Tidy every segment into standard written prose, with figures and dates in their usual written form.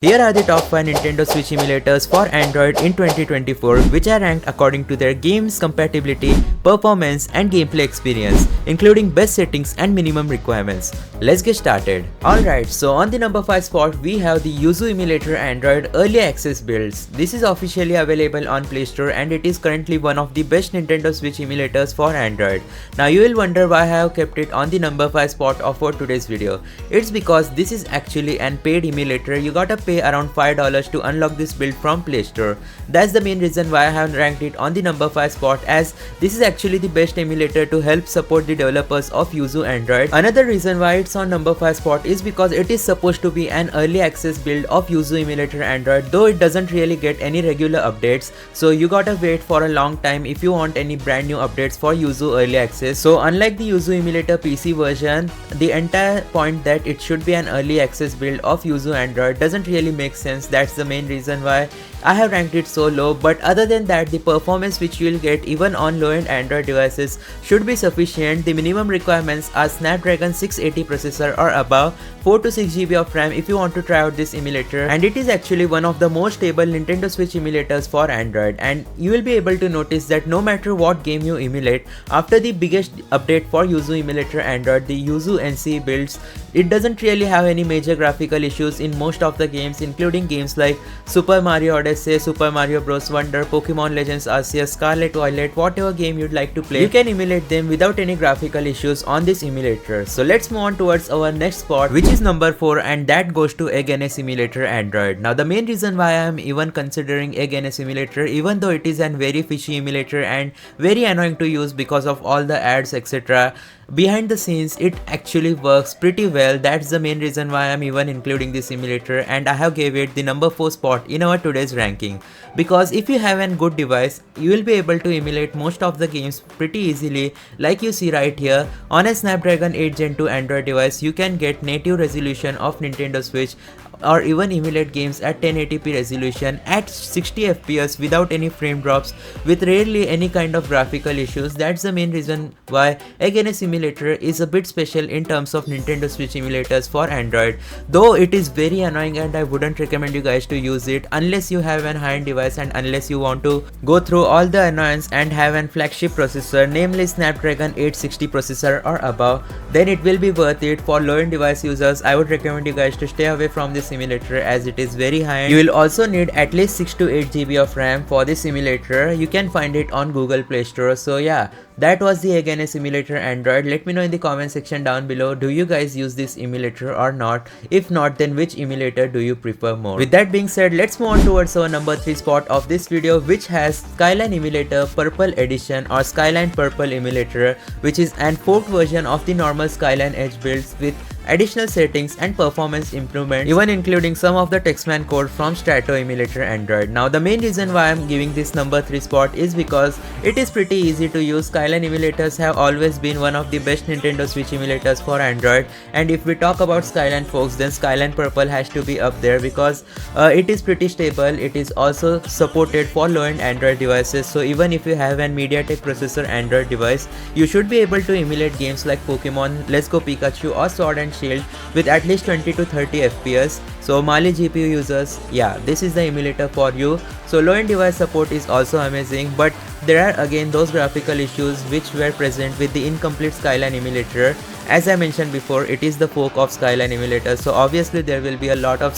Here are the top 5 Nintendo Switch emulators for Android in 2024, which are ranked according to their games compatibility, performance and gameplay experience, including best settings and minimum requirements. Let's get started. Alright, so on the number 5 spot we have the Yuzu Emulator Android Early Access builds. This is officially available on Play Store and it is currently one of the best Nintendo Switch emulators for Android. Now you will wonder why I have kept it on the number 5 spot for today's video. It's because this is actually an paid emulator. You gotta pay around $5 to unlock this build from Play Store. That's the main reason why I have ranked it on the number 5 spot, as this is actually the best emulator to help support the developers of Yuzu Android. Another reason why it's on number 5 spot is because it is supposed to be an early access build of Yuzu Emulator Android, though it doesn't really get any regular updates, so you gotta wait for a long time if you want any brand new updates for Yuzu Early Access. So unlike the Yuzu Emulator PC version, the entire point that it should be an early access build of Yuzu Android doesn't really make sense. That's the main reason why I have ranked it so low, but other than that, the performance which you will get even on low-end Android devices should be sufficient. The minimum requirements are Snapdragon 680 processor or above, 4 to 6 GB of RAM if you want to try out this emulator, and it is actually one of the most stable Nintendo Switch emulators for Android. And you will be able to notice that no matter what game you emulate, after the biggest update for Yuzu Emulator Android, the Yuzu NC builds, it doesn't really have any major graphical issues in most of the games, including games like Super Mario Odyssey, Super Mario Bros. Wonder, Pokemon Legends Arceus, Scarlet Violet, whatever game you'd like to play, you can emulate them without any graphical issues on this emulator. So let's move on towards our next spot, which is number 4, and that goes to Egg NS Emulator Android. Now the main reason why I am even considering Egg NS Emulator, even though it is a very fishy emulator and very annoying to use because of all the ads etc., behind the scenes it actually works pretty well. That's the main reason why I'm even including this emulator, and I have gave it the number 4 spot in our today's ranking, because if you have a good device, you will be able to emulate most of the games pretty easily. Like you see right here, on a Snapdragon 8 Gen 2 Android device, you can get native resolution of Nintendo Switch or even emulate games at 1080p resolution at 60 fps without any frame drops, with rarely any kind of graphical issues. That's the main reason why Egg NS Emulator is a bit special in terms of Nintendo Switch emulators for Android, though it is very annoying and I wouldn't recommend you guys to use it unless you have an high-end device and unless you want to go through all the annoyance and have a flagship processor, namely Snapdragon 860 processor or above. Then it will be worth it. For low-end device users, I would recommend you guys to stay away from this emulator as it is very high. You will also need at least 6 to 8 GB of RAM for this emulator. You can find it on Google Play Store. So yeah, that was the Egg NS Emulator Android. Let me know in the comment section down below, do you guys use this emulator or not? If not, then which emulator do you prefer more? With that being said, let's move on towards our number 3 spot of this video, which has Skyline Emulator Purple Edition or Skyline Purple Emulator, which is an forked version of the normal Skyline Edge builds with additional settings and performance improvements, even including some of the Textman code from Strato Emulator Android. Now the main reason why I'm giving this number 3 spot is because it is pretty easy to use. Skyline emulators have always been one of the best Nintendo Switch emulators for Android, and if we talk about Skyline folks, then Skyline Purple has to be up there because it is pretty stable. It is also supported for low-end Android devices, so even if you have an MediaTek processor Android device, you should be able to emulate games like Pokemon, Let's Go Pikachu or Sword and Shield with at least 20 to 30 fps. So Mali GPU users, yeah, this is the emulator for you. So low-end device support is also amazing, but there are again those graphical issues which were present with the incomplete Skyline emulator. As I mentioned before, it is the fork of Skyline emulator, so obviously there will be a lot of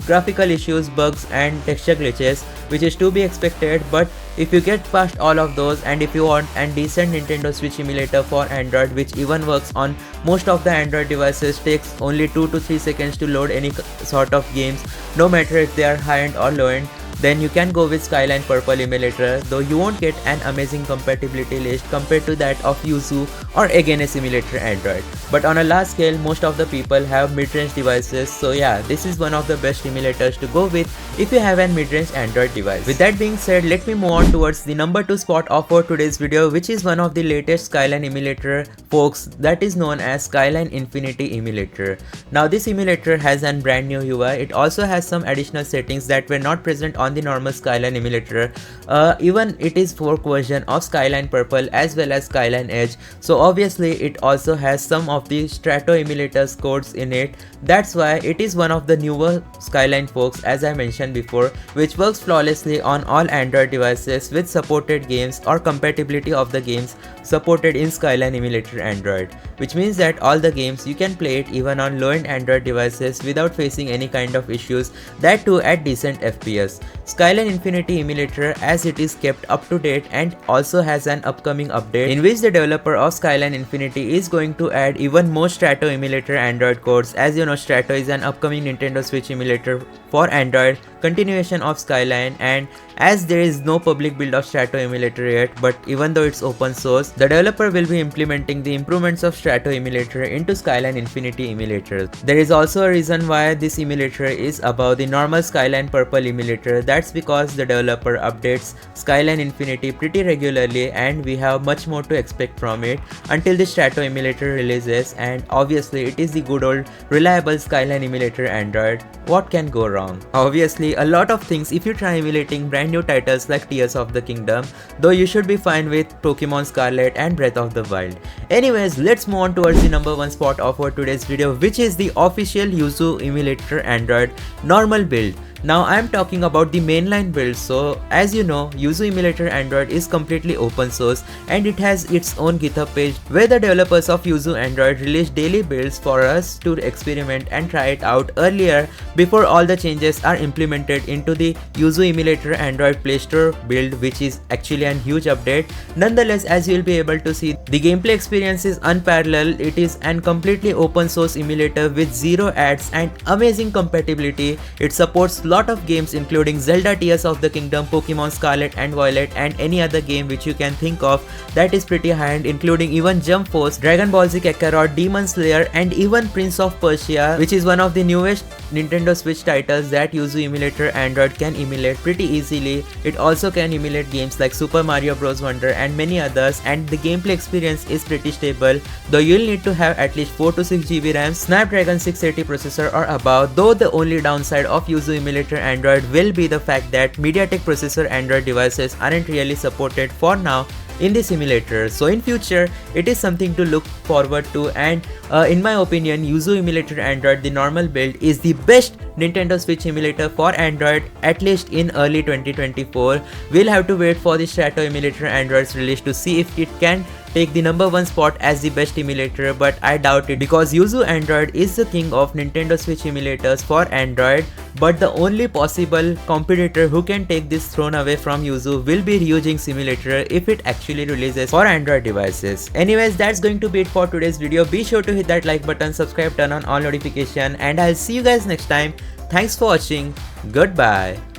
graphical issues, bugs and texture glitches, which is to be expected. But if you get past all of those, and if you want a decent Nintendo Switch emulator for Android, which even works on most of the Android devices, takes only 2 to 3 seconds to load any sort of games, no matter if they are high-end or low-end, then you can go with Skyline Purple Emulator, though you won't get an amazing compatibility list compared to that of Yuzu or Egg NS Emulator Android. But on a large scale, most of the people have mid-range devices, so yeah, this is one of the best emulators to go with if you have a mid-range Android device. With that being said, let me move on towards the number 2 spot of our today's video, which is one of the latest Skyline emulator folks, that is known as Skyline Infinity Emulator. Now this emulator has a brand new UI. It also has some additional settings that were not present on on the normal Skyline emulator. Even it is fork version of Skyline Purple as well as Skyline Edge, so obviously it also has some of the Strato emulators codes in it. That's why it is one of the newer Skyline forks, as I mentioned before, which works flawlessly on all Android devices with supported games or compatibility of the games supported in Skyline Emulator Android, which means that all the games you can play it even on low-end Android devices without facing any kind of issues, that too at decent FPS. Skyline Infinity Emulator, as it is kept up to date and also has an upcoming update in which the developer of Skyline Infinity is going to add even more Strato emulator Android codes. As you know, Strato is an upcoming Nintendo Switch emulator for Android, continuation of Skyline, and as there is no public build of Strato emulator yet, but even though it's open source, the developer will be implementing the improvements of Strato emulator into Skyline Infinity emulator. There is also a reason why this emulator is above the normal Skyline Purple emulator. That's because the developer updates Skyline Infinity pretty regularly and we have much more to expect from it until the Strato emulator releases, and obviously it is the good old reliable Skyline emulator Android. What can go wrong? Obviously a lot of things if you try emulating brand new titles like Tears of the Kingdom, though you should be fine with Pokemon Scarlet and Breath of the Wild. Anyways, let's move on towards the number one spot of our today's video, which is the official Yuzu emulator Android normal build. Now I am talking about the mainline build. So as you know, Yuzu Emulator Android is completely open source and it has its own GitHub page where the developers of Yuzu Android release daily builds for us to experiment and try it out earlier before all the changes are implemented into the Yuzu Emulator Android Play Store build, which is actually a huge update. Nonetheless, as you will be able to see, the gameplay experience is unparalleled. It is an completely open source emulator with zero ads and amazing compatibility. It supports lot of games including Zelda Tears of the Kingdom, Pokemon Scarlet and Violet, and any other game which you can think of that is pretty high-end, including even Jump Force, Dragon Ball Z Kakarot, Demon Slayer, and even Prince of Persia, which is one of the newest Nintendo Switch titles that Yuzu Emulator Android can emulate pretty easily. It also can emulate games like Super Mario Bros. Wonder and many others, and the gameplay experience is pretty stable, though you'll need to have at least 4 to 6 GB RAM, Snapdragon 680 processor or above, though the only downside of Yuzu Emulator Android will be the fact that MediaTek processor Android devices aren't really supported for now in the simulator. So in future it is something to look forward to, and in my opinion, Yuzu Emulator Android, the normal build, is the best Nintendo Switch emulator for Android, at least in early 2024. We'll have to wait for the Strato Emulator Android's release to see if it can take the number one spot as the best emulator, but I doubt it because Yuzu Android is the king of Nintendo Switch emulators for Android. But the only possible competitor who can take this throne away from Yuzu will be Ryujin Simulator if it actually releases for Android devices. Anyways, that's going to be it for today's video. Be sure to hit that like button, subscribe, turn on all notifications, and I'll see you guys next time. Thanks for watching. Goodbye.